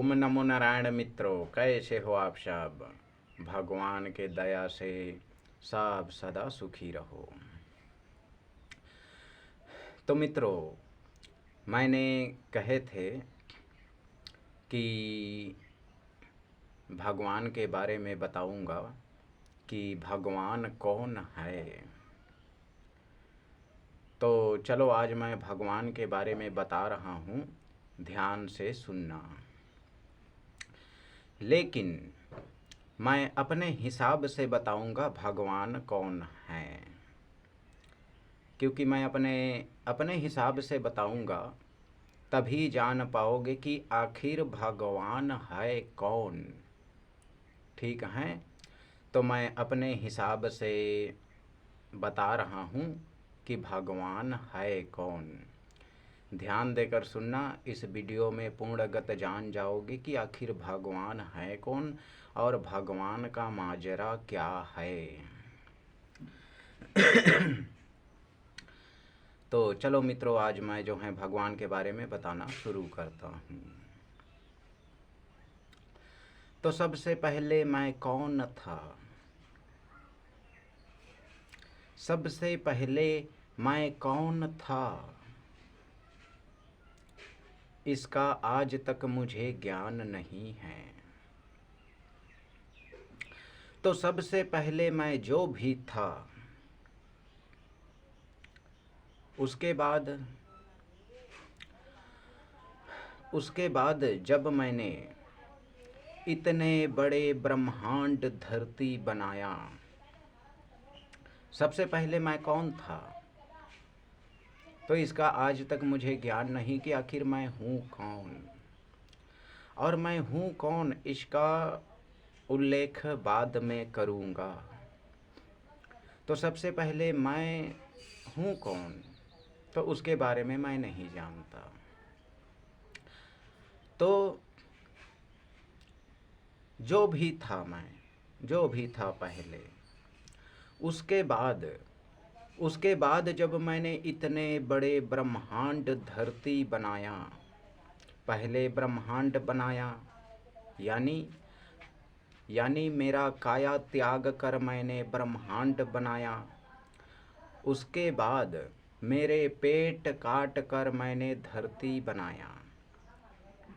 ओम नमो नारायण मित्रों, कैसे हो आप सब। भगवान के दया से सब सदा सुखी रहो। तो मित्रों, मैंने कहे थे कि भगवान के बारे में बताऊंगा कि भगवान कौन है। तो चलो आज मैं भगवान के बारे में बता रहा हूँ, ध्यान से सुनना। लेकिन मैं अपने हिसाब से बताऊंगा भगवान कौन है, क्योंकि मैं अपने हिसाब से बताऊंगा तभी जान पाओगे कि आखिर भगवान है कौन। ठीक है, तो मैं अपने हिसाब से बता रहा हूँ कि भगवान है कौन। ध्यान देकर सुनना, इस वीडियो में पूर्णगत जान जाओगे कि आखिर भगवान है कौन और भगवान का माजरा क्या है। तो चलो मित्रों, आज मैं जो है भगवान के बारे में बताना शुरू करता हूँ। तो सबसे पहले मैं कौन था। सबसे पहले मैं कौन था, इसका आज तक मुझे ज्ञान नहीं है। तो सबसे पहले मैं जो भी था, उसके बाद जब मैंने इतने बड़े ब्रह्मांड धरती बनाया, सबसे पहले मैं कौन था, तो इसका आज तक मुझे ज्ञान नहीं कि आखिर मैं हूँ कौन। और मैं हूँ कौन इसका उल्लेख बाद में करूँगा। तो सबसे पहले मैं हूँ कौन, तो उसके बारे में मैं नहीं जानता। तो जो भी था, मैं जो भी था पहले, उसके बाद जब मैंने इतने बड़े ब्रह्मांड धरती बनाया, पहले ब्रह्मांड बनाया यानी मेरा काया त्याग कर मैंने ब्रह्मांड बनाया। उसके बाद मेरे पेट काट कर मैंने धरती बनाया।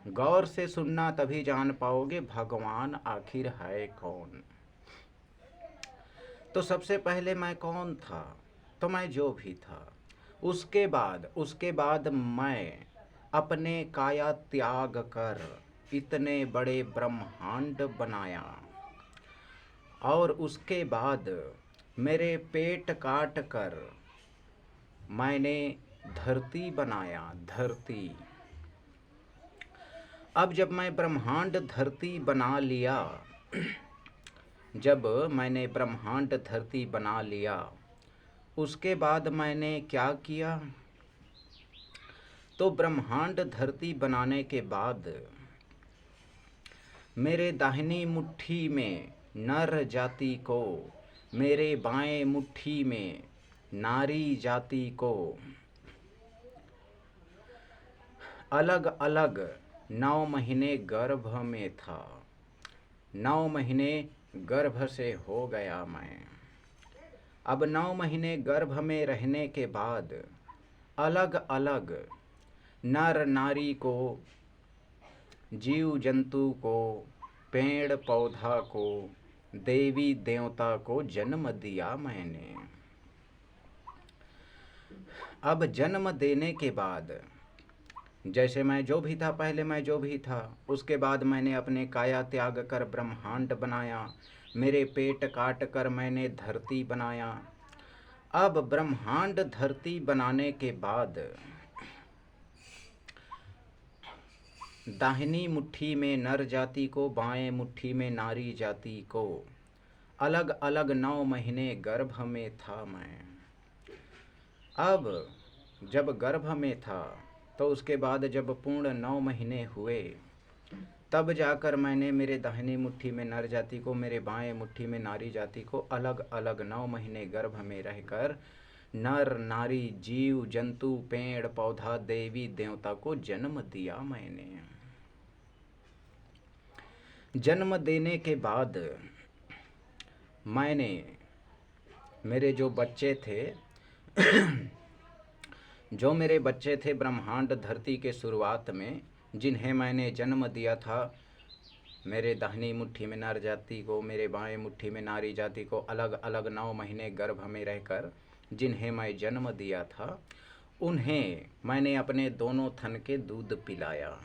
गौर से सुनना, तभी जान पाओगे भगवान आखिर है कौन। तो सबसे पहले मैं कौन था, तो मैं जो भी था। उसके बाद मैं अपने काया त्याग कर इतने बड़े ब्रह्मांड बनाया। और उसके बाद मेरे पेट काट कर मैंने धरती बनाया, धरती। अब जब मैं ब्रह्मांड धरती बना लिया, जब मैंने ब्रह्मांड धरती बना लिया, उसके बाद मैंने क्या किया। तो ब्रह्मांड धरती बनाने के बाद मेरे दाहिनी मुट्ठी में नर जाति को, मेरे बाएं मुट्ठी में नारी जाति को अलग अलग 9 महीने गर्भ में था। 9 महीने गर्भ से हो गया मैं। अब 9 महीने गर्भ में रहने के बाद अलग अलग नर नारी को, जीव जंतु को, पेड़ पौधा को, देवी देवता को जन्म दिया मैंने। अब जन्म देने के बाद जैसे मैं जो भी था, पहले मैं जो भी था, उसके बाद मैंने अपने काया त्याग कर ब्रह्मांड बनाया। मेरे पेट काट कर मैंने धरती बनाया। अब ब्रह्मांड धरती बनाने के बाद दाहिनी मुट्ठी में नर जाति को, बाएं मुट्ठी में नारी जाति को अलग अलग 9 महीने गर्भ में था मैं। अब जब गर्भ में था, तो उसके बाद जब पूर्ण 9 महीने हुए, तब जाकर मैंने मेरे दाहिनी मुट्ठी में नर जाति को, मेरे बाएं मुट्ठी में नारी जाति को अलग अलग 9 महीने गर्भ में रहकर नर नारी, जीव जंतु, पेड़ पौधा, देवी देवता को जन्म दिया मैंने। जन्म देने के बाद मैंने मेरे जो बच्चे थे जो मेरे बच्चे थे ब्रह्मांड धरती के शुरुआत में, जिन्हें मैंने जन्म दिया था, मेरे दाहिनी मुट्ठी में नर जाति को, मेरे बाएं मुट्ठी में नारी जाति को, अलग अलग 9 महीने गर्भ में रहकर जिन्हें मैं जन्म दिया था, उन्हें मैंने अपने दोनों थन के दूध पिलाया।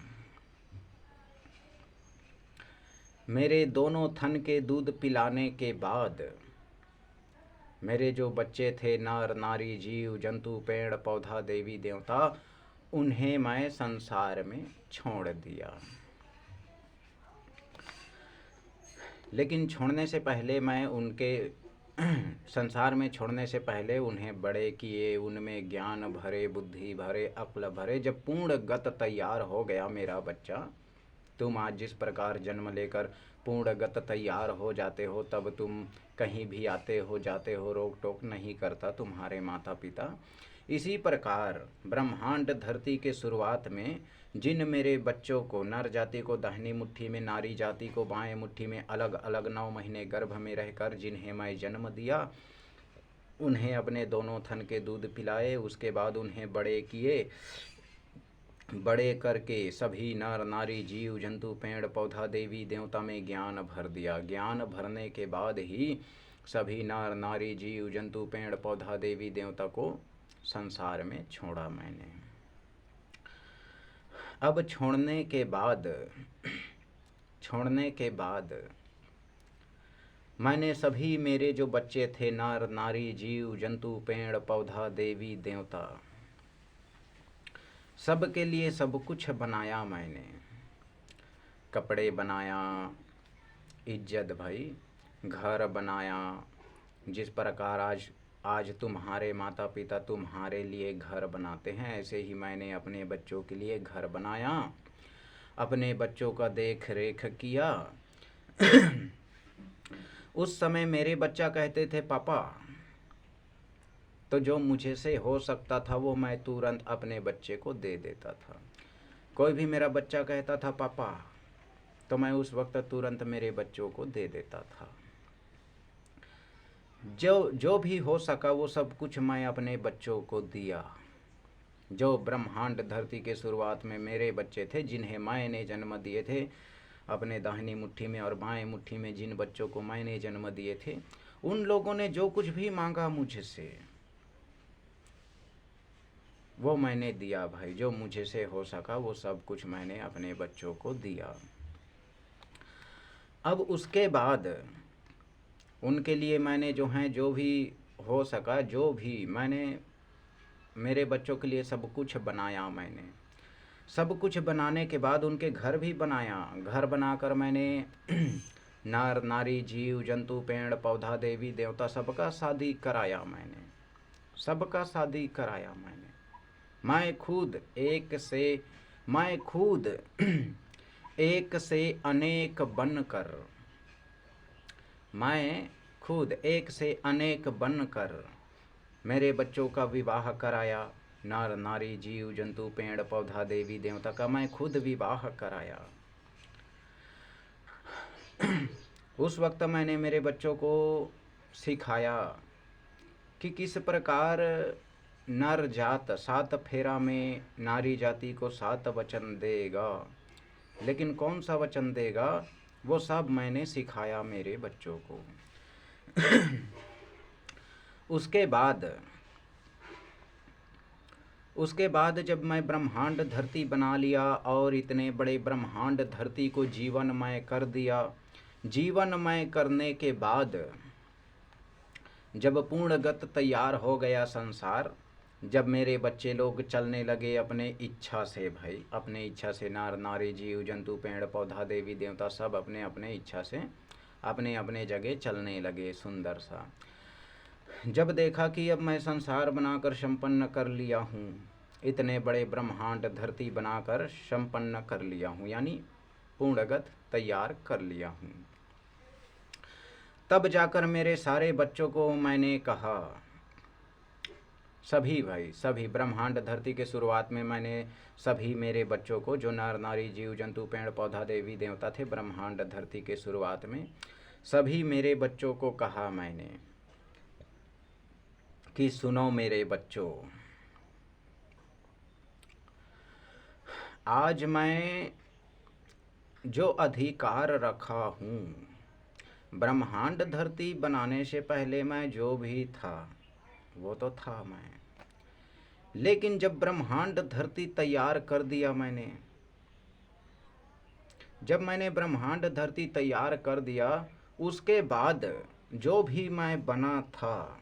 मेरे दोनों थन के दूध पिलाने के बाद मेरे जो बच्चे थे, नर नारी जीव जंतु पेड़ पौधा देवी देवता, उन्हें मैं संसार में छोड़ दिया। लेकिन छोड़ने से पहले मैं उनके संसार में छोड़ने से पहले उन्हें बड़े किए, उनमें ज्ञान भरे, बुद्धि भरे, अक्ल भरे। जब पूर्ण गत तैयार हो गया मेरा बच्चा, तुम आज जिस प्रकार जन्म लेकर पूर्णगत तैयार हो जाते हो, तब तुम कहीं भी आते हो जाते हो, रोक टोक नहीं करता तुम्हारे माता पिता। इसी प्रकार ब्रह्मांड धरती के शुरुआत में जिन मेरे बच्चों को, नर जाति को दाहिनी मुट्ठी में, नारी जाति को बाएं मुट्ठी में, अलग अलग 9 महीने गर्भ में रहकर जिन्हें मैं जन्म दिया, उन्हें अपने दोनों थन के दूध पिलाए। उसके बाद उन्हें बड़े किए, बड़े करके सभी नर नारी जीव जंतु पेड़ पौधा देवी देवता में ज्ञान भर दिया। ज्ञान भरने के बाद ही सभी नर नारी जीव जंतु पेड़ पौधा देवी देवता को संसार में छोड़ा मैंने। अब छोड़ने के बाद मैंने सभी मेरे जो बच्चे थे, नर नारी जीव जंतु पेड़ पौधा देवी देवता, सब के लिए सब कुछ बनाया मैंने। कपड़े बनाया, इज्जत भाई, घर बनाया। जिस प्रकार आज तुम्हारे माता पिता तुम्हारे लिए घर बनाते हैं, ऐसे ही मैंने अपने बच्चों के लिए घर बनाया, अपने बच्चों का देख रेख किया। उस समय मेरे बच्चा कहते थे पापा, तो जो मुझे से हो सकता था वो मैं तुरंत अपने बच्चे को दे देता था। कोई भी मेरा बच्चा कहता था पापा, तो मैं उस वक्त तुरंत मेरे बच्चों को दे देता था। जो भी हो सका वो सब कुछ मैं अपने बच्चों को दिया। जो ब्रह्मांड धरती के शुरुआत में मेरे बच्चे थे, जिन्हें मैंने जन्म दिए थे, अपने दाहिनी मुट्ठी में और बाएं मुट्ठी में जिन बच्चों को मैंने जन्म दिए थे, उन लोगों ने जो कुछ भी मांगा मुझसे वो मैंने दिया भाई। जो मुझे से हो सका वो सब कुछ मैंने अपने बच्चों को दिया। अब उसके बाद उनके लिए मैंने जो भी हो सका, जो भी मैंने मेरे बच्चों के लिए सब कुछ बनाया मैंने। सब कुछ बनाने के बाद उनके घर भी बनाया। घर बनाकर मैंने नर नारी जीव जंतु पेड़ पौधा देवी देवता सबका शादी कराया मैंने। सबका शादी कराया मैंने। मैं खुद एक से अनेक बनकर मेरे बच्चों का विवाह कराया। नर नारी जीव जंतु पेड़ पौधा देवी देवता का मैं खुद विवाह कराया। उस वक्त मैंने मेरे बच्चों को सिखाया कि किस प्रकार नर जात 7 फेरा में नारी जाति को 7 वचन देगा, लेकिन कौन सा वचन देगा वो सब मैंने सिखाया मेरे बच्चों को। उसके बाद जब मैं ब्रह्मांड धरती बना लिया और इतने बड़े ब्रह्मांड धरती को जीवनमय कर दिया। जीवनमय करने के बाद जब पूर्णगत तैयार हो गया संसार, जब मेरे बच्चे लोग चलने लगे अपने इच्छा से भाई, अपने इच्छा से नर नारी जीव जंतु पेड़ पौधा देवी देवता सब अपने अपने इच्छा से अपने अपने जगह चलने लगे सुंदर सा। जब देखा कि अब मैं संसार बनाकर संपन्न कर लिया हूँ, इतने बड़े ब्रह्मांड धरती बनाकर संपन्न कर लिया हूँ, यानी पूर्णगत तैयार कर लिया हूँ, तब जाकर मेरे सारे बच्चों को मैंने कहा सभी भाई, सभी ब्रह्मांड धरती के शुरुआत में मैंने सभी मेरे बच्चों को, जो नर नारी जीव जंतु पेड़ पौधा देवी देवता थे, ब्रह्मांड धरती के शुरुआत में सभी मेरे बच्चों को कहा मैंने कि सुनो मेरे बच्चों, आज मैं जो अधिकार रखा हूँ, ब्रह्मांड धरती बनाने से पहले मैं जो भी था वो तो था मैं, लेकिन जब ब्रह्मांड धरती तैयार कर दिया मैंने, जब मैंने ब्रह्मांड धरती तैयार कर दिया, उसके बाद जो भी मैं बना था,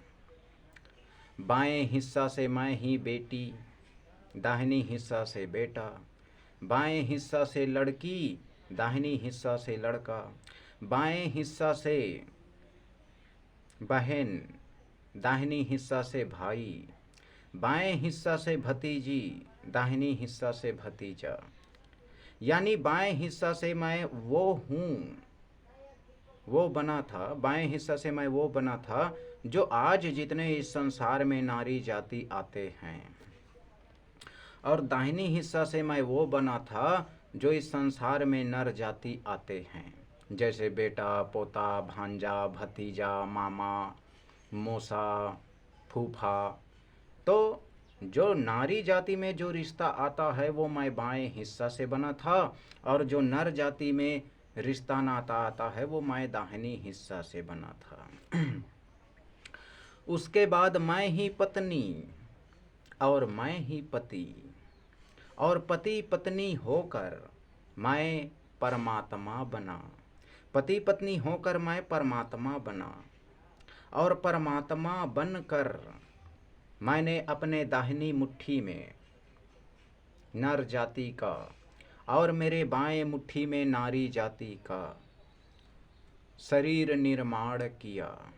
बाएं हिस्सा से मैं ही बेटी, दाहिनी हिस्सा से बेटा, बाएं हिस्सा से लड़की, दाहिनी हिस्सा से लड़का, बाएं हिस्सा से बहन, दाहिनी हिस्सा से भाई, बाएं हिस्सा से भतीजी, दाहिनी हिस्सा से भतीजा, यानी बाएं हिस्सा से मैं वो हूँ, वो बना था, बाएं हिस्सा से मैं वो बना था जो आज जितने इस संसार में नारी जाति आते हैं, और दाहिनी हिस्सा से मैं वो बना था जो इस संसार में नर जाति आते हैं, जैसे बेटा, पोता, भांजा, भतीजा, मामा, मौसा, फूफा। तो जो नारी जाति में जो रिश्ता आता है वो मैं बाएं हिस्सा से बना था, और जो नर जाति में रिश्ता नाता आता है वो मैं दाहिनी हिस्सा से बना था। उसके बाद मैं ही पत्नी और मैं ही पति, और पति पत्नी होकर मैं परमात्मा बना, पति पत्नी होकर मैं परमात्मा बना, और परमात्मा बनकर मैंने अपने दाहिनी मुट्ठी में नर जाति का और मेरे बाएं मुट्ठी में नारी जाति का शरीर निर्माण किया।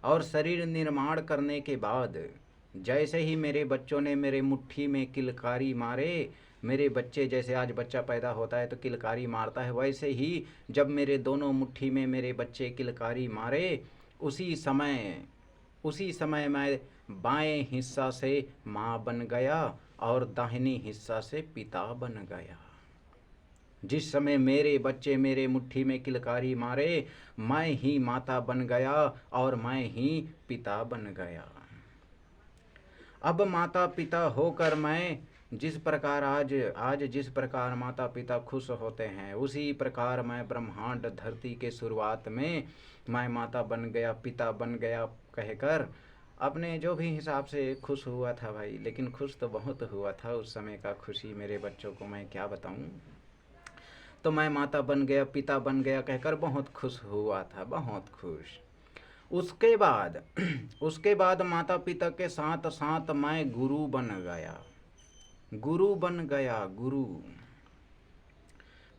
और शरीर निर्माण करने के बाद जैसे ही मेरे बच्चों ने मेरे मुट्ठी में किलकारी मारे, मेरे बच्चे, जैसे आज बच्चा पैदा होता है तो किलकारी मारता है, वैसे ही जब मेरे दोनों मुट्ठी में मेरे बच्चे किलकारी मारे, उसी समय मैं बाएं हिस्सा से माँ बन गया और दाहिनी हिस्सा से पिता बन गया। जिस समय मेरे बच्चे मेरे मुट्ठी में किलकारी मारे, मैं ही माता बन गया और मैं ही पिता बन गया। अब माता पिता होकर मैं जिस प्रकार आज जिस प्रकार माता पिता खुश होते हैं, उसी प्रकार मैं ब्रह्मांड धरती के शुरुआत में मैं माता बन गया, पिता बन गया कहकर अपने जो भी हिसाब से खुश हुआ था भाई। लेकिन खुश तो बहुत हुआ था उस समय का खुशी, मेरे बच्चों को मैं क्या बताऊं। तो मैं माता बन गया, पिता बन गया कहकर बहुत खुश हुआ था, बहुत खुश। उसके बाद माता पिता के साथ साथ मैं गुरु बन गया। गुरु बन गया, गुरु।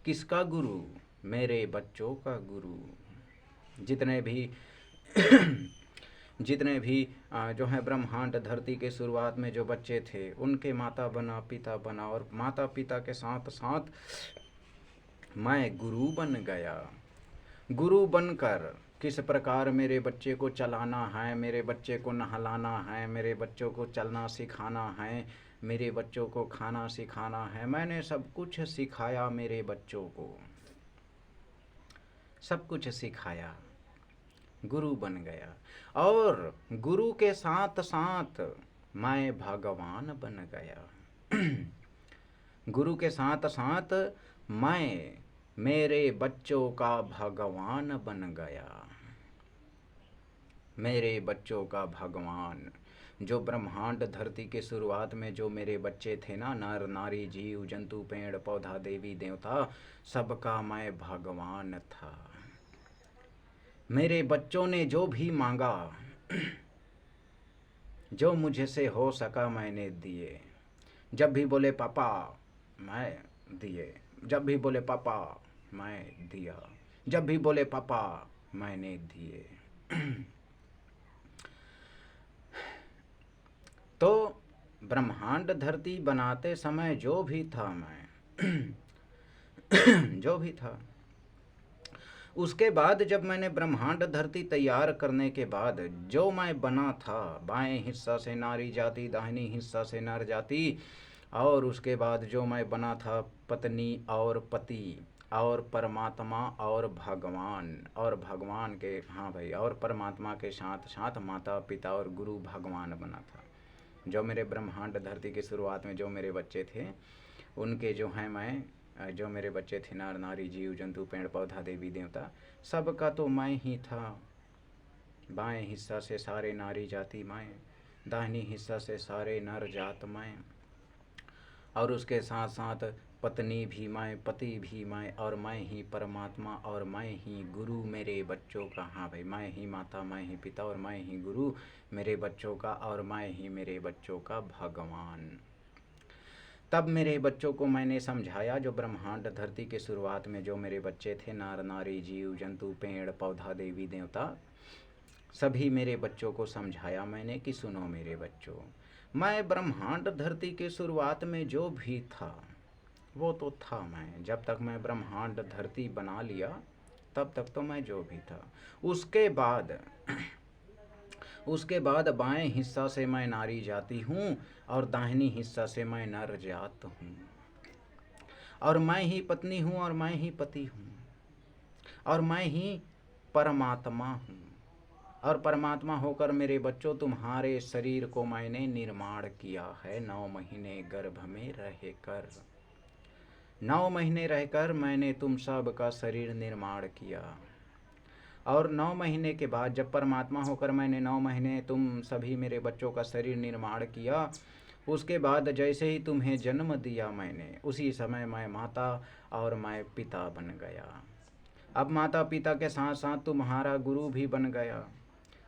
किसका गुरु? मेरे बच्चों का गुरु। जितने भी जो है ब्रह्मांड धरती के शुरुआत में जो बच्चे थे, उनके माता बना, पिता बना, और माता पिता के साथ साथ मैं गुरु बन गया। गुरु बनकर किस प्रकार मेरे बच्चे को चलाना है, मेरे बच्चे को नहलाना है, मेरे बच्चों को चलना सिखाना है, मेरे बच्चों को खाना सिखाना है, मैंने सब कुछ सिखाया मेरे बच्चों को, सब कुछ सिखाया। गुरु बन गया, और गुरु के साथ साथ मैं भगवान बन गया। गुरु के साथ साथ मैं मेरे बच्चों का भगवान बन गया। मेरे बच्चों का भगवान, जो ब्रह्मांड धरती के शुरुआत में जो मेरे बच्चे थे ना, नर नारी जीव जंतु पेड़ पौधा देवी देवता, सबका मैं भगवान था। मेरे बच्चों ने जो भी मांगा, जो मुझसे हो सका मैंने दिए। जब भी बोले पापा मैं दिए, जब भी बोले पापा मैं दिया, जब भी बोले पापा मैंने दिए। तो ब्रह्मांड धरती बनाते समय जो भी था मैं जो भी था, उसके बाद जब मैंने ब्रह्मांड धरती तैयार करने के बाद जो मैं बना था, बाएं हिस्सा से नारी जाति, दाहिनी हिस्सा से नर जाति, और उसके बाद जो मैं बना था पत्नी और पति और परमात्मा और भगवान के, हाँ भाई, और परमात्मा के साथ साथ माता पिता और गुरु भगवान बना था। जो मेरे ब्रह्मांड धरती की शुरुआत में जो मेरे बच्चे थे, उनके जो हैं मैं, जो मेरे बच्चे थे नर नारी जीव जंतु पेड़ पौधा देवी देवता, सबका तो मैं ही था। बाएं हिस्सा से सारे नारी जाति मैं, दाहिनी हिस्सा से सारे नर जात मैं, और उसके साथ साथ पत्नी भी मैं, पति भी मैं, और मैं ही परमात्मा और मैं ही गुरु मेरे बच्चों का। हाँ भाई, मैं ही माता, मैं ही पिता और मैं ही गुरु मेरे बच्चों का, और मैं ही मेरे बच्चों का भगवान। तब मेरे बच्चों को मैंने समझाया, जो ब्रह्मांड धरती के शुरुआत में जो मेरे बच्चे थे, नर नारी जीव जंतु पेड़ पौधा देवी देवता, सभी मेरे बच्चों को समझाया मैंने कि सुनो मेरे बच्चों, मैं ब्रह्मांड धरती के शुरुआत में जो भी था वो तो था मैं। जब तक मैं ब्रह्मांड धरती बना लिया तब तक तो मैं जो भी था। उसके बाद बाएं हिस्सा से मैं नारी जाति हूँ और दाहिनी हिस्सा से मैं नर जात हूँ, और मैं ही पत्नी हूँ और मैं ही पति हूँ, और मैं ही परमात्मा हूँ। और परमात्मा होकर मेरे बच्चों, तुम्हारे शरीर को मैंने निर्माण किया है 9 महीने गर्भ में रहकर। 9 महीने रहकर मैंने तुम सब का शरीर निर्माण किया, और 9 महीने के बाद जब परमात्मा होकर मैंने 9 महीने तुम सभी मेरे बच्चों का शरीर निर्माण किया, उसके बाद जैसे ही तुम्हें जन्म दिया मैंने, उसी समय मैं माता और मैं पिता बन गया। अब माता पिता के साथ साथ तुम्हारा गुरु भी बन गया,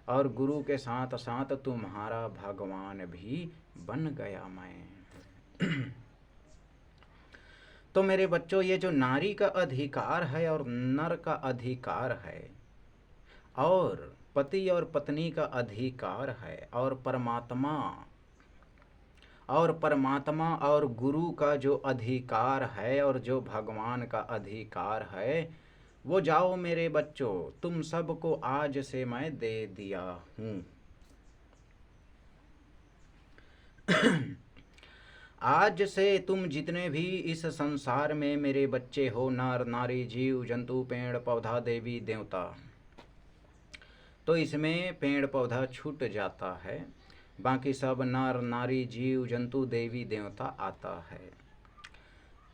और गुरु के साथ साथ तुम्हारा भगवान भी बन गया मैं। तो मेरे बच्चों, ये जो नारी का अधिकार है और नर का अधिकार है, और पति और पत्नी का अधिकार है, और परमात्मा और गुरु का जो अधिकार है, और जो भगवान का अधिकार है, वो जाओ मेरे बच्चों, तुम सबको आज से मैं दे दिया हूँ। आज से तुम जितने भी इस संसार में मेरे बच्चे हो, नर नारी जीव जंतु पेड़ पौधा देवी देवता, तो इसमें पेड़ पौधा छूट जाता है, बाकी सब नर नारी जीव जंतु देवी देवता आता है।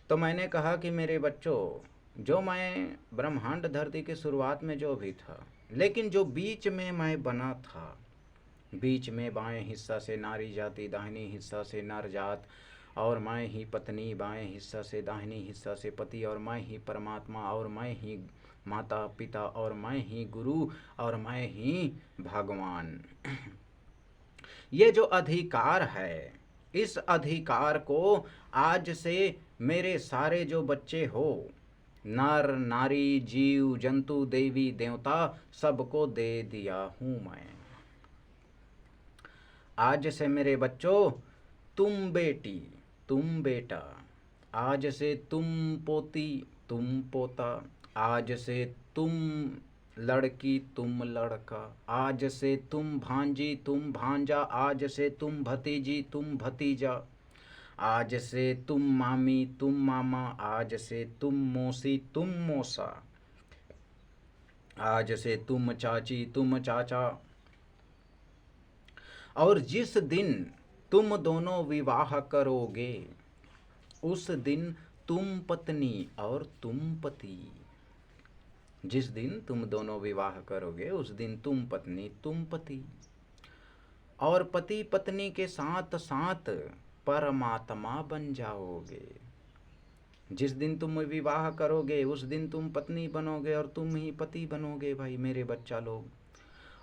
तो मैंने कहा कि मेरे बच्चों, जो मैं ब्रह्मांड धरती की शुरुआत में जो भी था, लेकिन जो बीच में मैं बना था, बीच में बाएं हिस्सा से नारी जाति, दाहिनी हिस्सा से नर जात, और मैं ही पत्नी, बाएं हिस्सा से दाहिनी हिस्सा से पति, और मैं ही परमात्मा, और मैं ही माता पिता, और मैं ही गुरु, और मैं ही भगवान। ये जो अधिकार है, इस अधिकार को आज से मेरे सारे जो बच्चे हो, नर नारी जीव जंतु देवी देवता, सबको दे दिया हूँ मैं। आज से मेरे बच्चों, तुम बेटी तुम बेटा, आज से तुम पोती तुम पोता, आज से तुम लड़की तुम लड़का, आज से तुम भांजी तुम भांजा, आज से तुम भतीजी तुम भतीजा, आज से तुम मामी तुम मामा, आज से तुम मौसी तुम मौसा, आज से तुम चाची तुम चाचा। और जिस दिन तुम दोनों विवाह करोगे, उस दिन तुम पत्नी और तुम पति। जिस दिन तुम दोनों विवाह करोगे, उस दिन तुम पत्नी तुम पति, और पति पत्नी के साथ साथ परमात्मा बन जाओगे। जिस दिन तुम विवाह करोगे, उस दिन तुम पत्नी बनोगे और तुम ही पति बनोगे भाई मेरे बच्चा लोग।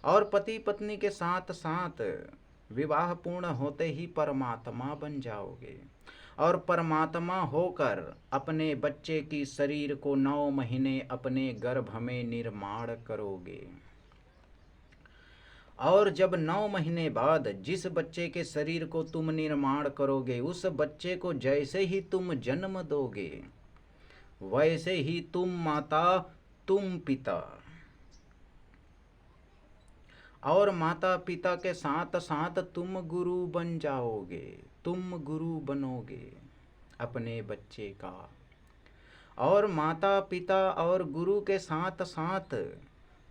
और पति पत्नी के साथ साथ विवाह पूर्ण होते ही परमात्मा बन जाओगे, और परमात्मा होकर अपने बच्चे की शरीर को 9 महीने अपने गर्भ में निर्माण करोगे। और जब 9 महीने बाद जिस बच्चे के शरीर को तुम निर्माण करोगे, उस बच्चे को जैसे ही तुम जन्म दोगे, वैसे ही तुम माता तुम पिता, और माता पिता के साथ साथ तुम गुरु बन जाओगे, तुम गुरु बनोगे अपने बच्चे का। और माता पिता और गुरु के साथ साथ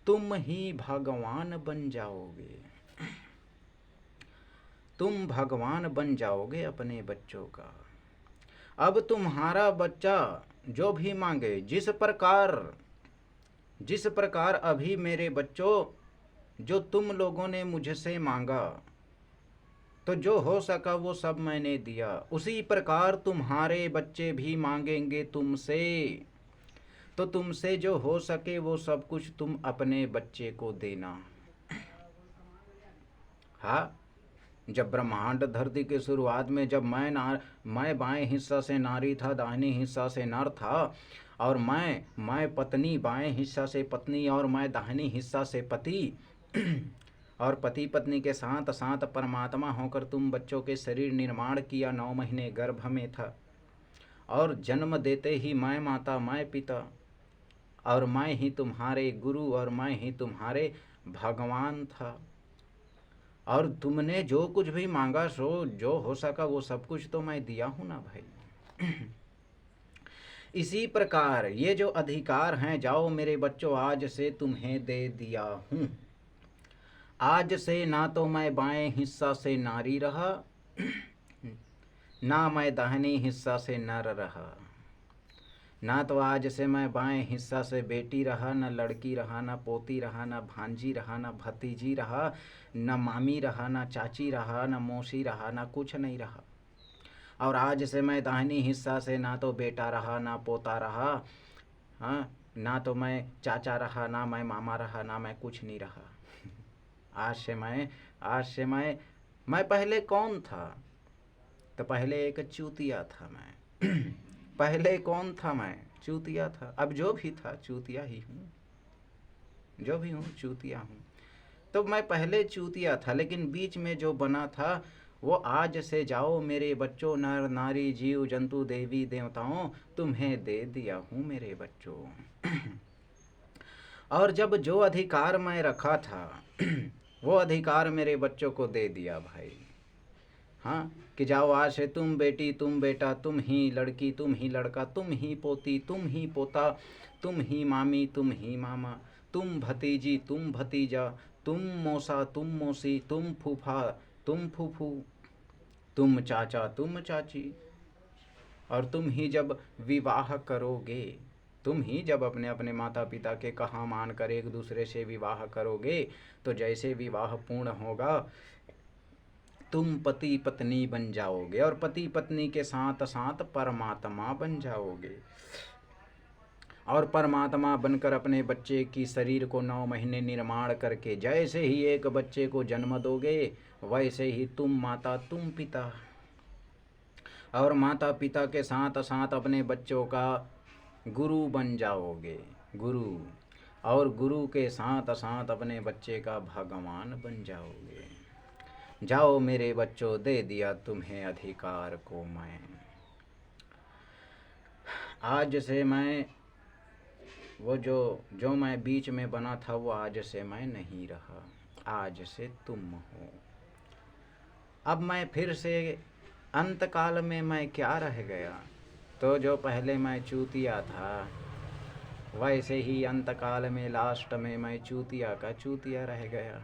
तुम ही भगवान बन जाओगे, तुम भगवान बन जाओगे अपने बच्चों का। अब तुम्हारा बच्चा जो भी मांगे, जिस प्रकार अभी मेरे बच्चों जो तुम लोगों ने मुझसे मांगा, तो जो हो सका वो सब मैंने दिया, उसी प्रकार तुम्हारे बच्चे भी मांगेंगे तुमसे। तो तुमसे जो हो सके वो सब कुछ तुम अपने बच्चे को देना। हाँ, जब ब्रह्मांड धरती के शुरुआत में, जब मैं बाएं हिस्सा से नारी था, दाहिने हिस्सा से नर था, और मैं पत्नी बाएं हिस्सा से पत्नी, और मैं दाहिने हिस्सा से पति, और पति पत्नी के साथ साथ परमात्मा होकर तुम बच्चों के शरीर निर्माण किया। 9 महीने गर्भ में था, और जन्म देते ही मैं माता मैं पिता, और मैं ही तुम्हारे गुरु, और मैं ही तुम्हारे भगवान था। और तुमने जो कुछ भी मांगा, सो जो हो सका वो सब कुछ तो मैं दिया हूँ ना भाई। इसी प्रकार ये जो अधिकार हैं, जाओ मेरे बच्चों, आज से तुम्हें दे दिया हूँ। आज से ना तो मैं बाएं हिस्सा से नारी रहा, ना मैं दाहिने हिस्सा से नर रहा, ना तो आज से मैं बाएं हिस्सा से बेटी रहा, ना लड़की रहा, ना पोती रहा, ना भांजी रहा, ना भतीजी रहा, ना मामी रहा, ना चाची रहा, ना मौसी रहा, ना कुछ नहीं रहा। और आज से मैं दाहिनी हिस्सा से ना तो बेटा रहा, ना पोता रहा, हाँ, ना तो मैं चाचा रहा, ना मैं मामा रहा, ना मैं कुछ नहीं रहा। आज से मैं पहले कौन था? तो पहले एक चूतिया था मैं। पहले कौन था मैं? चूतिया था। अब जो भी था चूतिया ही हूँ, जो भी हूँ चूतिया हूँ। तो मैं पहले चूतिया था, लेकिन बीच में जो बना था वो आज से जाओ मेरे बच्चों, नर नारी जीव जंतु देवी देवताओं, तुम्हें दे दिया हूँ मेरे बच्चों। और जब जो अधिकार मैं रखा था वो अधिकार मेरे बच्चों को दे दिया भाई। हाँ, कि जाओ आज से तुम बेटी तुम बेटा, तुम ही लड़की तुम ही लड़का, तुम ही पोती तुम ही पोता, तुम ही मामी तुम ही मामा, तुम भतीजी तुम भतीजा, तुम मौसा तुम मौसी, तुम फूफा तुम फूफू, तुम चाचा तुम चाची। और तुम ही जब विवाह करोगे, तुम ही जब अपने अपने माता पिता के कहा मान कर एक दूसरे से विवाह करोगे, तो जैसे विवाह पूर्ण होगा तुम पति पत्नी बन जाओगे, और पति पत्नी के साथ साथ परमात्मा बन जाओगे। और परमात्मा बनकर अपने बच्चे की शरीर को 9 महीने निर्माण करके जैसे ही एक बच्चे को जन्म दोगे, वैसे ही तुम माता तुम पिता, और माता पिता के साथ साथ अपने बच्चों का गुरु बन जाओगे, गुरु, और गुरु के साथ साथ अपने बच्चे का भगवान बन जाओगे। जाओ मेरे बच्चों, दे दिया तुम्हें अधिकार को मैं। आज से मैं वो जो मैं बीच में बना था वो आज से मैं नहीं रहा, आज से तुम हो। अब मैं फिर से अंतकाल में मैं क्या रह गया? तो जो पहले मैं चूतिया था, वैसे ही अंतकाल में लास्ट में मैं चूतिया का चूतिया रह गया।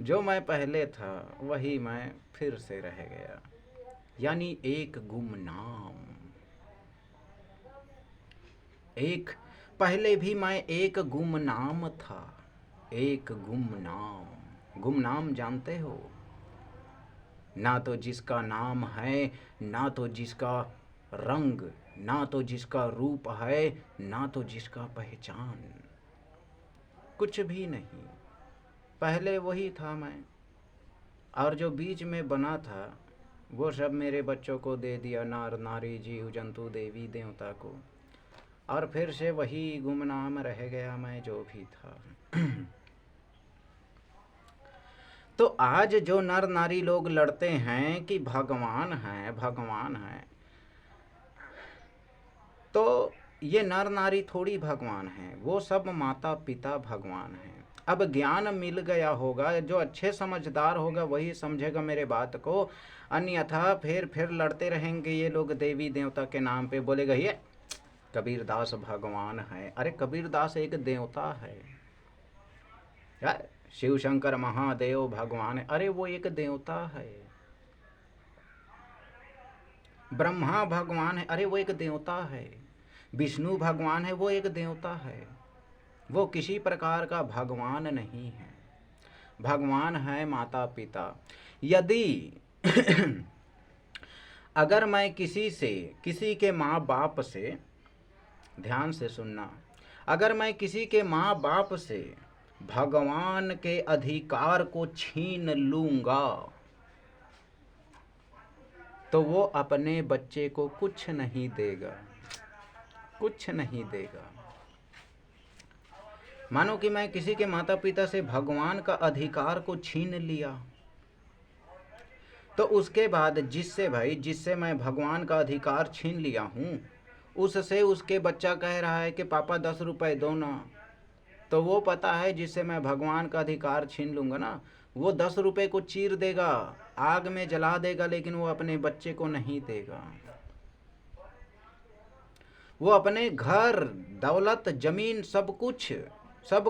जो मैं पहले था वही मैं फिर से रह गया, यानी एक गुमनाम। एक पहले भी मैं एक गुमनाम था, एक गुमनाम। गुमनाम जानते हो? ना तो जिसका नाम है, ना तो जिसका रंग, ना तो जिसका रूप है, ना तो जिसका पहचान, कुछ भी नहीं। पहले वही था मैं, और जो बीच में बना था वो सब मेरे बच्चों को दे दिया, नर नारी जीव जंतु देवी देवता को, और फिर से वही गुमनाम रह गया मैं जो भी था। तो आज जो नर नारी लोग लड़ते हैं कि भगवान है भगवान है, तो ये नर नारी थोड़ी भगवान हैं, वो सब माता पिता भगवान हैं। अब ज्ञान मिल गया होगा, जो अच्छे समझदार होगा वही समझेगा मेरे बात को, अन्यथा फिर लड़ते रहेंगे ये लोग देवी देवता के नाम पे। बोलेगा ये कबीरदास भगवान है। अरे कबीरदास एक देवता है यार, शिव शंकर महादेव भगवान है, अरे वो एक देवता है। ब्रह्मा भगवान है, अरे वो एक देवता है। विष्णु भगवान है, वो एक देवता है। वो किसी प्रकार का भगवान नहीं है। भगवान है माता पिता। यदि अगर मैं किसी के माँ बाप से, ध्यान से सुनना, अगर मैं किसी के माँ बाप से भगवान के अधिकार को छीन लूंगा तो वो अपने बच्चे को कुछ नहीं देगा, कुछ नहीं देगा। मानो कि मैं किसी के माता पिता से भगवान का अधिकार को छीन लिया, तो उसके बाद जिससे मैं भगवान का अधिकार छीन लिया हूँ, उससे उसके बच्चा कह रहा है कि पापा 10 रुपए दो ना, तो वो पता है जिससे मैं भगवान का अधिकार छीन लूँगा ना, वो 10 रुपए को चीर देगा, आग में जला देगा, लेकिन वो अपने बच्चे को नहीं देगा। वो अपने घर, दौलत, जमीन, सब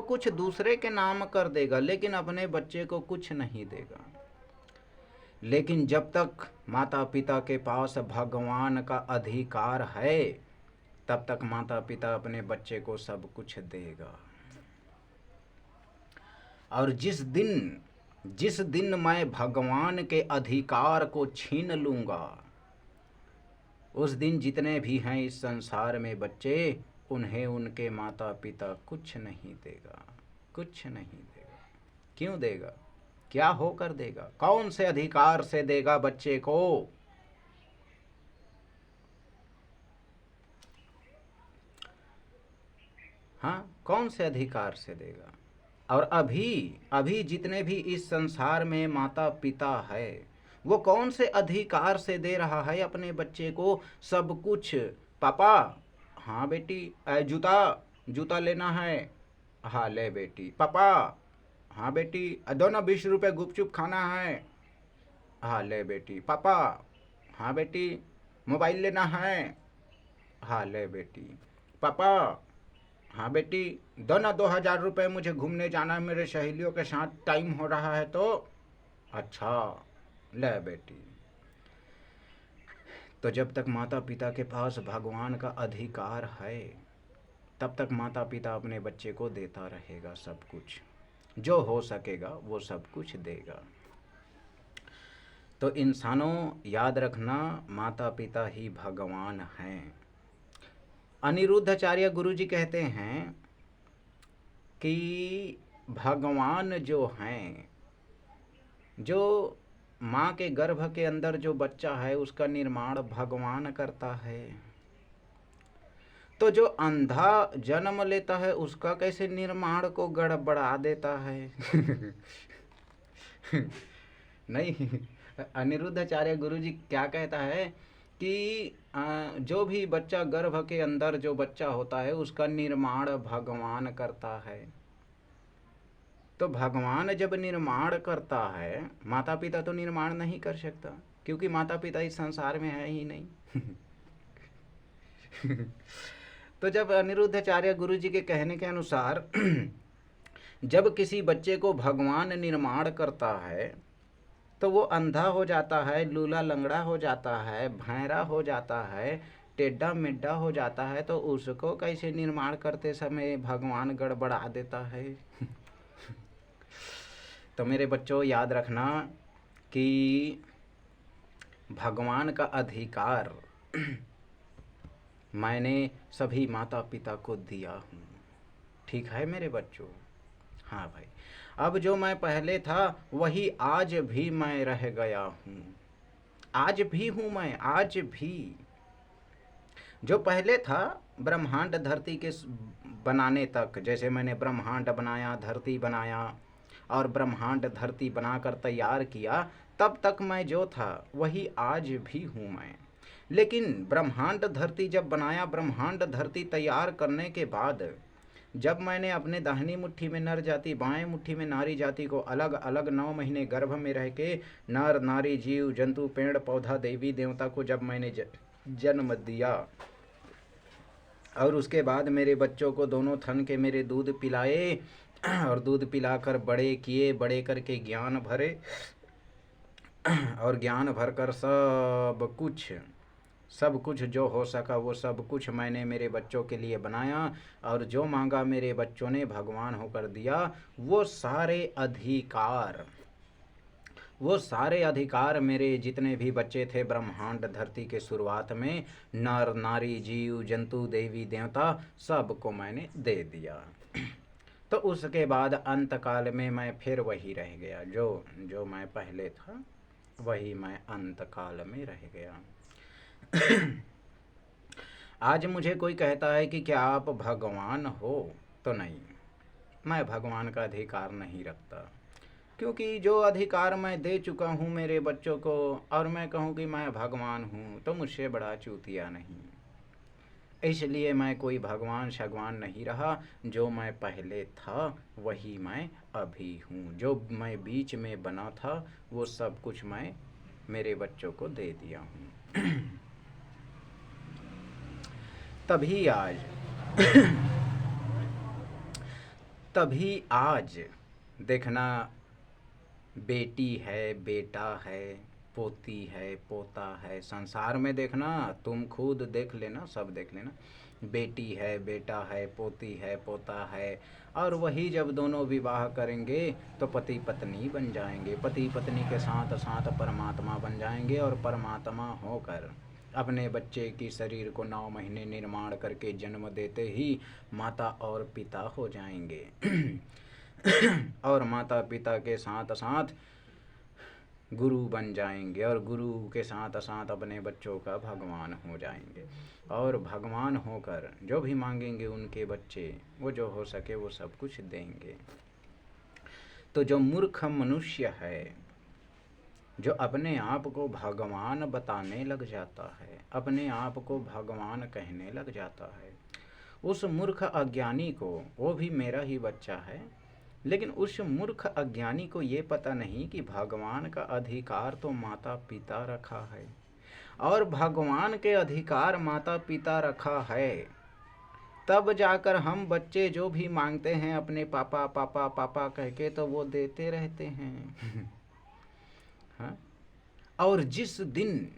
कुछ दूसरे के नाम कर देगा, लेकिन अपने बच्चे को कुछ नहीं देगा। लेकिन जब तक माता पिता के पास भगवान का अधिकार है, तब तक माता पिता अपने बच्चे को सब कुछ देगा। और जिस दिन मैं भगवान के अधिकार को छीन लूँगा, उस दिन जितने भी हैं इस संसार में बच्चे, उन्हें उनके माता पिता कुछ नहीं देगा, कुछ नहीं देगा। क्यों देगा? क्या होकर देगा? कौन से अधिकार से देगा बच्चे को? हाँ, कौन से अधिकार से देगा? और अभी जितने भी इस संसार में माता पिता है, वो कौन से अधिकार से दे रहा है अपने बच्चे को सब कुछ? पापा, हाँ बेटी, जूता लेना है, हाँ ले बेटी। पापा, हाँ बेटी, दो ना 20 रुपए, गुपचुप खाना है, हाँ ले बेटी। पापा, हाँ बेटी, मोबाइल लेना है, हाँ ले बेटी। पापा, हाँ बेटी, दो ना 2000 रुपये, मुझे घूमने जाना है, मेरे सहेलियों के साथ टाइम हो रहा है तो। अच्छा, ले बेटी। तो जब तक माता पिता के पास भगवान का अधिकार है, तब तक माता पिता अपने बच्चे को देता रहेगा सब कुछ, जो हो सकेगा वो सब कुछ देगा। तो इंसानों, याद रखना, माता पिता ही भगवान हैं। अनिरुद्धाचार्य गुरु जी कहते हैं कि भगवान जो हैं, जो माँ के गर्भ के अंदर जो बच्चा है उसका निर्माण भगवान करता है, तो जो अंधा जन्म लेता है उसका कैसे निर्माण को गड़बड़ा देता है? नहीं, अनिरुद्धाचार्य गुरु जी क्या कहता है कि जो भी बच्चा गर्भ के अंदर जो बच्चा होता है उसका निर्माण भगवान करता है। तो भगवान जब निर्माण करता है, माता पिता तो निर्माण नहीं कर सकता, क्योंकि माता पिता इस संसार में है ही नहीं। तो जब अनिरुद्धाचार्य गुरु जी के कहने के अनुसार जब किसी बच्चे को भगवान निर्माण करता है, तो वो अंधा हो जाता है, लूला लंगड़ा हो जाता है, भैंरा हो जाता है, टेढ़ा मेढ़ा हो जाता है, तो उसको कैसे निर्माण करते समय भगवान गड़बड़ा देता है? तो मेरे बच्चों, याद रखना कि भगवान का अधिकार मैंने सभी माता पिता को दिया हूँ। ठीक है मेरे बच्चों? हाँ भाई, अब जो मैं पहले था वही आज भी मैं रह गया हूँ, आज भी हूँ मैं, आज भी। जो पहले था ब्रह्मांड धरती के बनाने तक, जैसे मैंने ब्रह्मांड बनाया, धरती बनाया और ब्रह्मांड धरती बनाकर तैयार किया, तब तक मैं जो था वही आज भी हूँ मैं। लेकिन ब्रह्मांड धरती जब बनाया, ब्रह्मांड धरती तैयार करने के बाद जब मैंने अपने दाहिनी मुट्ठी में नर जाति, बाएं मुट्ठी में नारी जाति को अलग अलग 9 महीने गर्भ में रह के नर नारी जीव जंतु पेड़ पौधा देवी देवता को जब मैंने जन्म दिया, और उसके बाद मेरे बच्चों को दोनों थन के मेरे दूध पिलाए और दूध पिलाकर बड़े किए, बड़े करके ज्ञान भरे और ज्ञान भरकर सब कुछ जो हो सका वो सब कुछ मैंने मेरे बच्चों के लिए बनाया, और जो मांगा मेरे बच्चों ने भगवान होकर दिया। वो सारे अधिकार मेरे जितने भी बच्चे थे ब्रह्मांड धरती के शुरुआत में, नर नारी जीव जंतु देवी देवता सबको मैंने दे दिया। तो उसके बाद अंत काल में मैं फिर वही रह गया, जो मैं पहले था वही मैं अंत काल में रह गया। आज मुझे कोई कहता है कि क्या आप भगवान हो, तो नहीं, मैं भगवान का अधिकार नहीं रखता, क्योंकि जो अधिकार मैं दे चुका हूँ मेरे बच्चों को, और मैं कहूँ कि मैं भगवान हूँ तो मुझसे बड़ा चूतिया नहीं। इसलिए मैं कोई भगवान शगवान नहीं रहा। जो मैं पहले था वही मैं अभी हूँ। जो मैं बीच में बना था वो सब कुछ मैं मेरे बच्चों को दे दिया हूँ। तभी आज देखना, बेटी है, बेटा है, पोती है, पोता है, संसार में देखना, तुम खुद देख लेना, सब देख लेना, बेटी है, बेटा है, पोती है, पोता है, और वही जब दोनों विवाह करेंगे तो पति पत्नी बन जाएंगे, पति पत्नी के साथ साथ परमात्मा बन जाएंगे, और परमात्मा होकर अपने बच्चे की शरीर को 9 महीने निर्माण करके जन्म देते ही माता और पिता हो जाएंगे। और माता पिता के साथ साथ गुरु बन जाएंगे, और गुरु के साथ साथ अपने बच्चों का भगवान हो जाएंगे, और भगवान होकर जो भी मांगेंगे उनके बच्चे वो जो हो सके वो सब कुछ देंगे। तो जो मूर्ख मनुष्य है, जो अपने आप को भगवान बताने लग जाता है, अपने आप को भगवान कहने लग जाता है, उस मूर्ख अज्ञानी को, वो भी मेरा ही बच्चा है, लेकिन उस मूर्ख अज्ञानी को ये पता नहीं कि भगवान का अधिकार तो माता पिता रखा है, और भगवान के अधिकार माता पिता रखा है, तब जाकर हम बच्चे जो भी मांगते हैं अपने पापा पापा पापा कह के तो वो देते रहते हैं। हाँ? और जिस दिन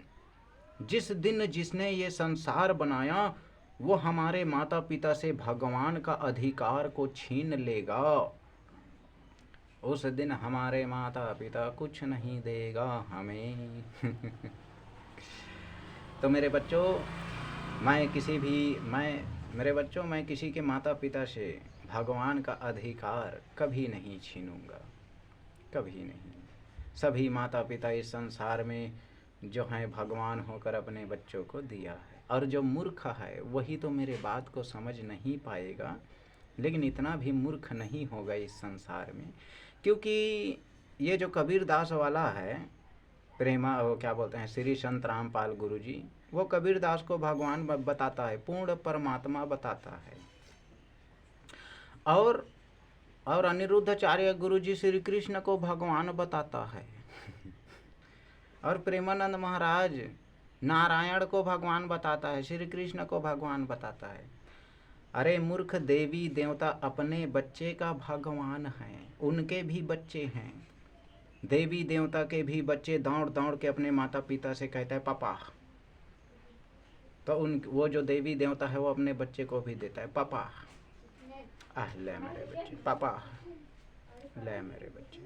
जिसने ये संसार बनाया वो हमारे माता पिता से भगवान का अधिकार को छीन लेगा, उस दिन हमारे माता पिता कुछ नहीं देगा हमें। तो मेरे बच्चों, मैं किसी के माता पिता से भगवान का अधिकार कभी नहीं छीनूंगा, कभी नहीं। सभी माता पिता इस संसार में जो हैं भगवान होकर अपने बच्चों को दिया है, और जो मूर्ख है वही तो मेरे बात को समझ नहीं पाएगा, लेकिन इतना भी मूर्ख नहीं होगा इस संसार में, क्योंकि ये जो कबीरदास वाला है, वो क्या बोलते हैं, श्री संत रामपाल गुरु जी, वो कबीरदास को भगवान बताता है, पूर्ण परमात्मा बताता है, और अनिरुद्धाचार्य गुरु जी श्री कृष्ण को भगवान बताता है, और प्रेमानंद महाराज नारायण को भगवान बताता है, श्री कृष्ण को भगवान बताता है। अरे मूर्ख, देवी देवता अपने बच्चे का भगवान है, उनके भी बच्चे हैं। देवी देवता के भी बच्चे दौड़ दौड़ के अपने माता पिता से कहता है पापा, तो वो जो देवी देवता है वो अपने बच्चे को भी देता है पापा, ले मेरे बच्चे, पापा ले मेरे बच्चे।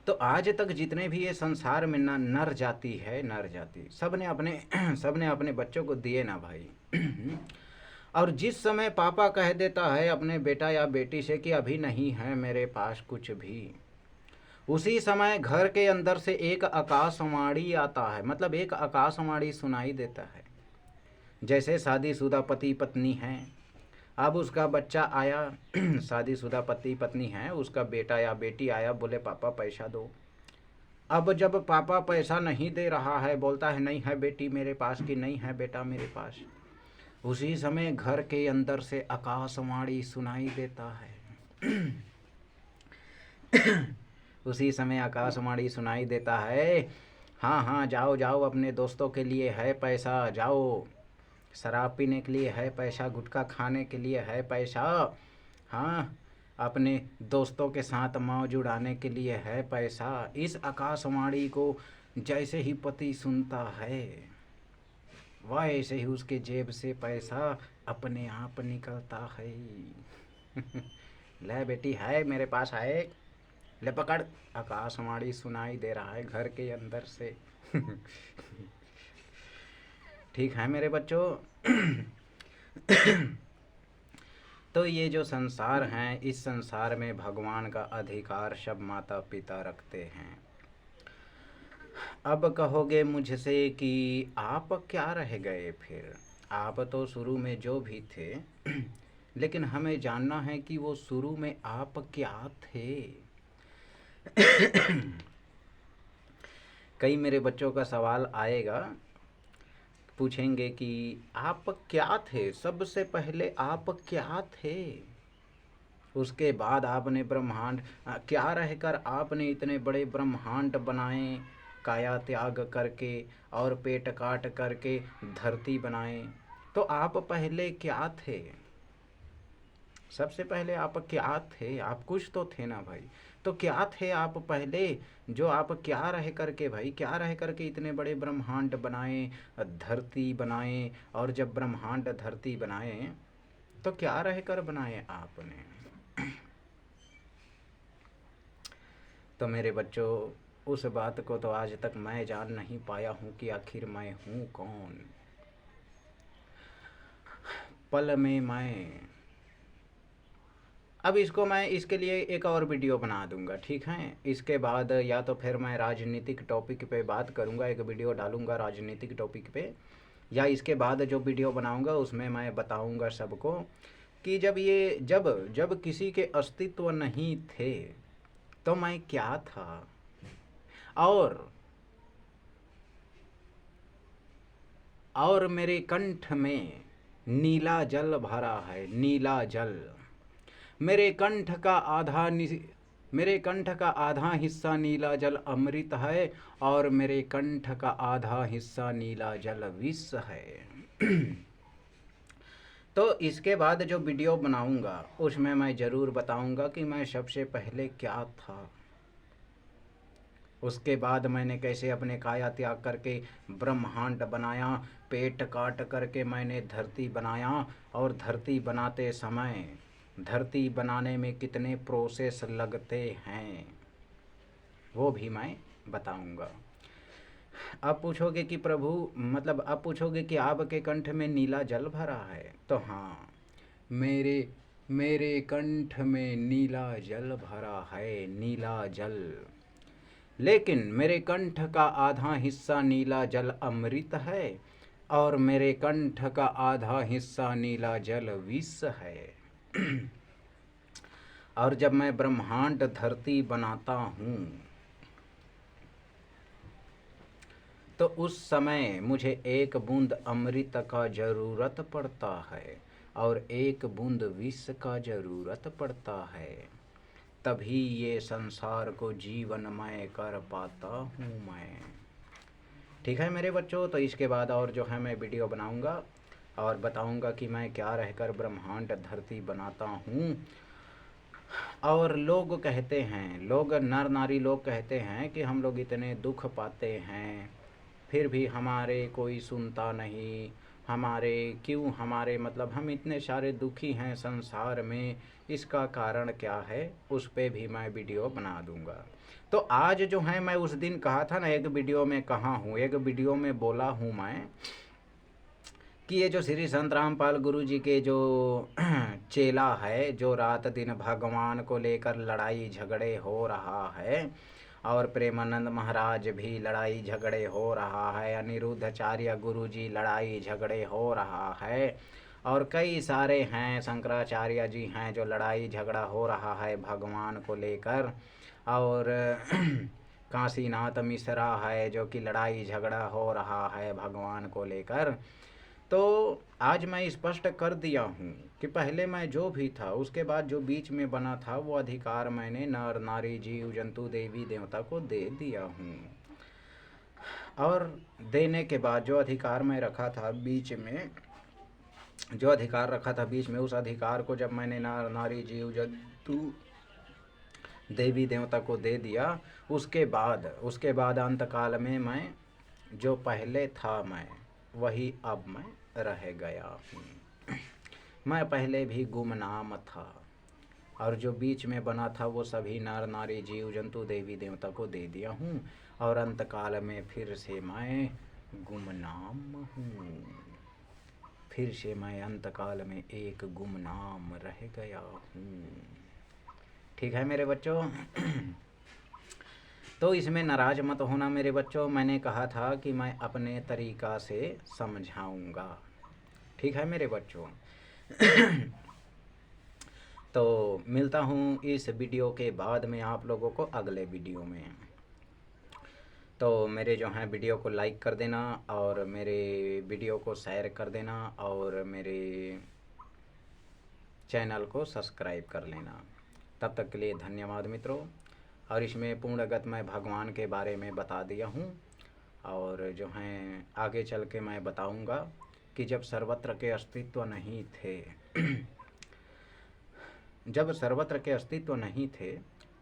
तो आज तक जितने भी ये संसार में नर जाति है, नर जाति, सबने अपने बच्चों को दिए ना भाई। और जिस समय पापा कह देता है अपने बेटा या बेटी से कि अभी नहीं है मेरे पास कुछ भी, उसी समय घर के अंदर से एक आकाशवाणी आता है, मतलब एक आकाशवाणी सुनाई देता है। जैसे शादीशुदा पति पत्नी हैं, अब उसका बच्चा आया, शादीशुदा पति पत्नी है, उसका बेटा या बेटी आया, बोले पापा पैसा दो, अब जब पापा पैसा नहीं दे रहा है, बोलता है नहीं है बेटी मेरे पास, कि नहीं है बेटा मेरे पास, उसी समय घर के अंदर से आकाशवाणी सुनाई देता है। उसी समय आकाशवाणी सुनाई देता है, हाँ हाँ जाओ जाओ, अपने दोस्तों के लिए है पैसा, जाओ शराब पीने के लिए है पैसा, गुटखा खाने के लिए है पैसा, हाँ अपने दोस्तों के साथ मौज उड़ाने के लिए है पैसा। इस आकाशवाणी को जैसे ही पति सुनता है, वैसे ही उसके जेब से पैसा अपने आप निकलता है। ले बेटी है मेरे पास है, ले पकड़। आकाशवाणी सुनाई दे रहा है घर के अंदर से। ठीक है मेरे बच्चों। तो ये जो संसार हैं, इस संसार में भगवान का अधिकार सब माता पिता रखते हैं। अब कहोगे मुझसे कि आप क्या रह गए फिर, आप तो शुरू में जो भी थे, लेकिन हमें जानना है कि वो शुरू में आप क्या थे। कई मेरे बच्चों का सवाल आएगा, पूछेंगे कि आप क्या थे, सबसे पहले आप क्या थे, उसके बाद आपने ब्रह्मांड क्या रहकर आपने इतने बड़े ब्रह्मांड बनाए, काया त्याग करके और पेट काट करके धरती बनाए। तो आप पहले क्या थे, सबसे पहले आप क्या थे, आप कुछ तो थे ना भाई। तो क्या थे आप पहले, जो आप क्या रह करके भाई, क्या रह करके इतने बड़े ब्रह्मांड बनाए, धरती बनाए, और जब ब्रह्मांड धरती बनाए तो क्या रह कर बनाए आपने। तो मेरे बच्चों, उस बात को तो आज तक मैं जान नहीं पाया हूँ कि आखिर मैं हूँ कौन। पल में मैं, अब इसको मैं इसके लिए एक और वीडियो बना दूंगा, ठीक है। इसके बाद या तो फिर मैं राजनीतिक टॉपिक पे बात करूंगा, एक वीडियो डालूंगा राजनीतिक टॉपिक पे, या इसके बाद जो वीडियो बनाऊंगा उसमें मैं बताऊंगा सबको कि जब किसी के अस्तित्व नहीं थे तो मैं क्या था। और मेरे कंठ में नीला जल भरा है, नीला जल। मेरे कंठ का आधा हिस्सा नीला जल अमृत है, और मेरे कंठ का आधा हिस्सा नीला जल विष है। तो इसके बाद जो वीडियो बनाऊंगा उसमें मैं ज़रूर बताऊंगा कि मैं सबसे पहले क्या था, उसके बाद मैंने कैसे अपने काया त्याग करके ब्रह्मांड बनाया, पेट काट करके मैंने धरती बनाया, और धरती बनाते समय धरती बनाने में कितने प्रोसेस लगते हैं वो भी मैं बताऊंगा। अब पूछोगे कि प्रभु, मतलब अब पूछोगे कि आपके कंठ में नीला जल भरा है, तो हाँ, मेरे कंठ में नीला जल भरा है, नीला जल। लेकिन मेरे कंठ का आधा हिस्सा नीला जल अमृत है, और मेरे कंठ का आधा हिस्सा नीला जल विष है। और जब मैं ब्रह्मांड धरती बनाता हूँ तो उस समय मुझे एक बूंद अमृत का ज़रूरत पड़ता है, और एक बूंद विष का ज़रूरत पड़ता है, तभी ये संसार को जीवनमय कर पाता हूँ मैं। ठीक है मेरे बच्चों। तो इसके बाद और जो है मैं वीडियो बनाऊंगा और बताऊंगा कि मैं क्या रहकर ब्रह्मांड धरती बनाता हूँ। और लोग कहते हैं, लोग नर नारी लोग कहते हैं कि हम लोग इतने दुख पाते हैं, फिर भी हमारे कोई सुनता नहीं, हमारे मतलब हम इतने सारे दुखी हैं संसार में, इसका कारण क्या है, उस पे भी मैं वीडियो बना दूंगा। तो आज जो है मैं उस दिन कहा था ना, एक वीडियो में कहा हूँ, एक वीडियो में बोला हूँ मैं कि ये जो श्री संत रामपाल गुरु जी के जो चेला है, जो रात दिन भगवान को लेकर लड़ाई झगड़े हो रहा है, और प्रेमानंद महाराज भी लड़ाई झगड़े हो रहा है, अनिरुद्धाचार्य गुरु जी लड़ाई झगड़े हो रहा है, और कई सारे हैं, शंकराचार्य जी हैं, जो लड़ाई झगड़ा हो रहा है भगवान को लेकर, और काशीनाथ मिश्रा है, जो कि लड़ाई झगड़ा हो रहा है भगवान को लेकर। तो आज मैं स्पष्ट कर दिया हूँ कि पहले मैं जो भी था, उसके बाद जो बीच में बना था वो अधिकार मैंने नर नारी जीव जंतु देवी देवता को दे दिया हूँ। और देने के बाद जो अधिकार मैं रखा था बीच में, जो अधिकार रखा था बीच में, उस अधिकार को जब मैंने नर नारी जीव जंतु देवी देवता को दे दिया, उसके बाद अंतकाल में मैं जो पहले था मैं वही अब मैं रह गया हूँ। मैं पहले भी गुमनाम था और जो बीच में बना था वो सभी नर नारी जीव जंतु देवी देवता को दे दिया हूँ, और अंतकाल में फिर से मैं गुमनाम हूँ। फिर से मैं अंतकाल में एक गुमनाम रह गया हूँ। ठीक है मेरे बच्चों। तो इसमें नाराज मत होना मेरे बच्चों, मैंने कहा था कि मैं अपने तरीक़ा से समझाऊंगा। ठीक है मेरे बच्चों। तो मिलता हूँ इस वीडियो के बाद में आप लोगों को अगले वीडियो में। तो मेरे जो हैं वीडियो को लाइक कर देना और मेरे वीडियो को शेयर कर देना और मेरे चैनल को सब्सक्राइब कर लेना। तब तक के लिए धन्यवाद मित्रों। और इसमें पूर्णगत मैं भगवान के बारे में बता दिया हूँ, और जो हैं आगे चल के मैं बताऊँगा कि जब सर्वत्र के अस्तित्व नहीं थे जब सर्वत्र के अस्तित्व नहीं थे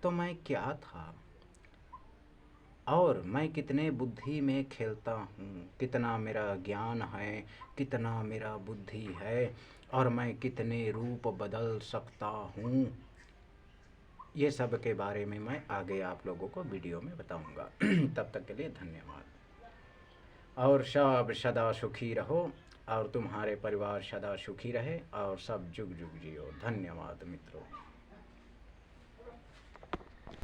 तो मैं क्या था, और मैं कितने बुद्धि में खेलता हूँ, कितना मेरा ज्ञान है, कितना मेरा बुद्धि है, और मैं कितने रूप बदल सकता हूँ। ये सब के बारे में मैं आगे आप लोगों को वीडियो में बताऊंगा। तब तक के लिए धन्यवाद। और सब सदा सुखी रहो और तुम्हारे परिवार सदा सुखी रहे और सब जुग जुग जियो। धन्यवाद मित्रों।